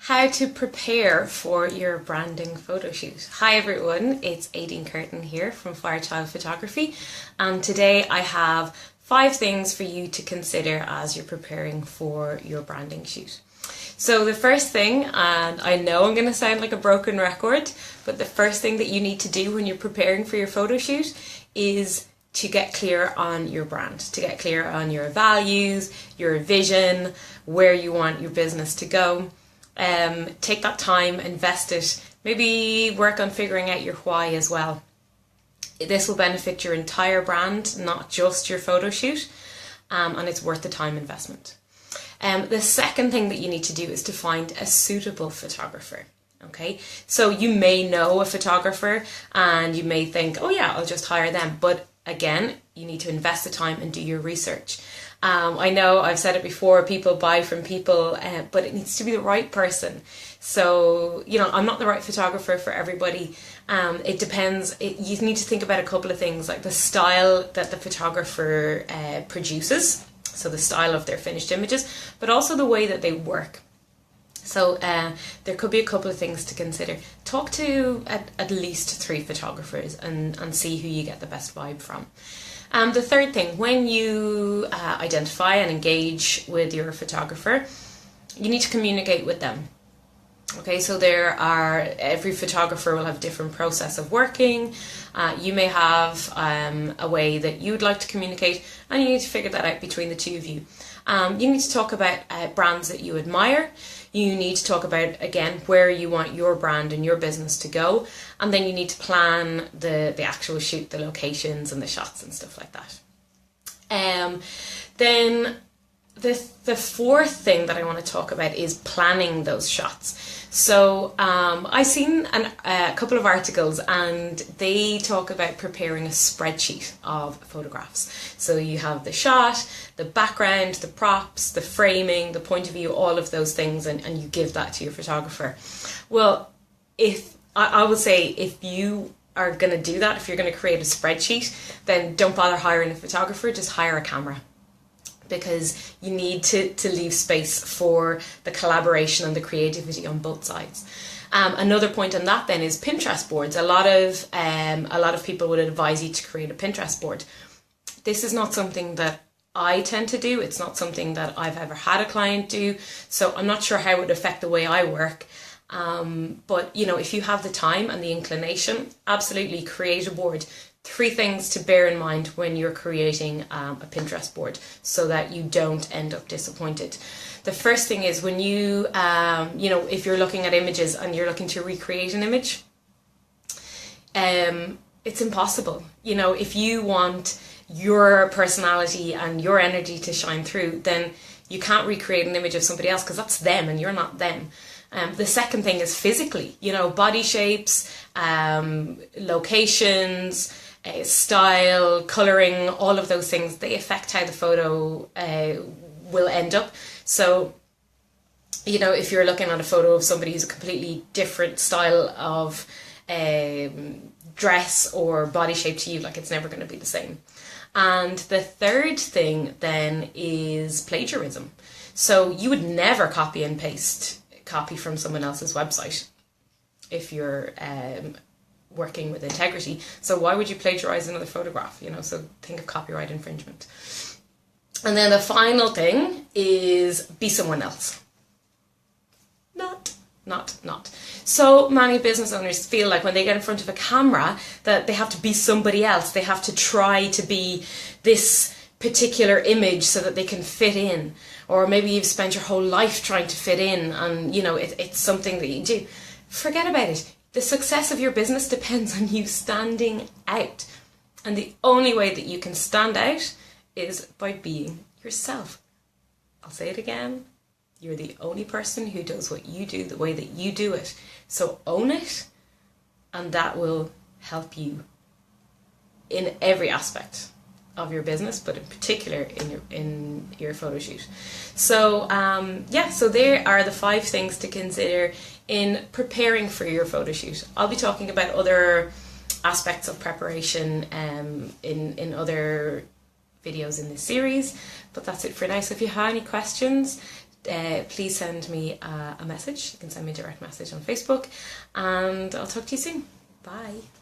How to prepare for your branding photo shoot. Hi everyone, it's Aideen Curtin here from Firechild Photography, and today I have 5 things for you to consider as you're preparing for your branding shoot. So the first thing, and I know I'm going to sound like a broken record, but the first thing that you need to do when you're preparing for your photo shoot is to get clear on your brand, to get clear on your values, your vision, where you want your business to go. Take that time, invest it, maybe work on figuring out your why as well. This will benefit your entire brand, not just your photo shoot, and it's worth the time investment. The second thing that you need to do is to find a suitable photographer. Okay, so you may know a photographer and you may think, oh yeah, I'll just hire them. But again, you need to invest the time and do your research. I know I've said it before, people buy from people, but it needs to be the right person. So, I'm not the right photographer for everybody. It depends. You need to think about a couple of things, like the style that the photographer produces, so the style of their finished images, but also the way that they work. So there could be a couple of things to consider. Talk to at least 3 photographers and see who you get the best vibe from. The third thing, when you identify and engage with your photographer, you need to communicate with them. Okay, so every photographer will have a different process of working. You may have a way that you would like to communicate, and you need to figure that out between the two of you. You need to talk about brands that you admire. You need to talk about, again, where you want your brand and your business to go. And then you need to plan the actual shoot, the locations and the shots and stuff like that. Then the fourth thing that I want to talk about is planning those shots. So I've seen a couple of articles and they talk about preparing a spreadsheet of photographs. So you have the shot, the background, the props, the framing, the point of view, all of those things, and you give that to your photographer. Well, I would say if you are going to do that, if you're going to create a spreadsheet, then don't bother hiring a photographer, just hire a camera. Because you need to leave space for the collaboration and the creativity on both sides. Another point on that then is Pinterest boards. A lot of people would advise you to create a Pinterest board. This is not something that I tend to do. It's not something that I've ever had a client do. So I'm not sure how it would affect the way I work. But if you have the time and the inclination, absolutely create a board. 3 things to bear in mind when you're creating a Pinterest board so that you don't end up disappointed. The first thing is when you, if you're looking at images and you're looking to recreate an image, it's impossible. If you want your personality and your energy to shine through, then you can't recreate an image of somebody else because that's them and you're not them. The second thing is physically, body shapes, locations, style, colouring, all of those things, they affect how the photo will end up. So, if you're looking at a photo of somebody who's a completely different style of dress or body shape to you, like it's never going to be the same. And the third thing then is plagiarism. So you would never copy from someone else's website if you're working with integrity. So why would you plagiarize another photograph? So think of copyright infringement. And then the final thing is be someone else. Not. So many business owners feel like when they get in front of a camera that they have to be somebody else. They have to try to be this particular image so that they can fit in. Or maybe you've spent your whole life trying to fit in and, it's something that you do. Forget about it. The success of your business depends on you standing out. And the only way that you can stand out is by being yourself. I'll say it again. You're the only person who does what you do the way that you do it. So own it, and that will help you in every aspect of your business, but in particular in your photo shoot. So so there are the 5 things to consider in preparing for your photo shoot. I'll be talking about other aspects of preparation in other videos in this series, but that's it for now. So if you have any questions, please send me a message. You can send me a direct message on Facebook, and I'll talk to you soon. Bye.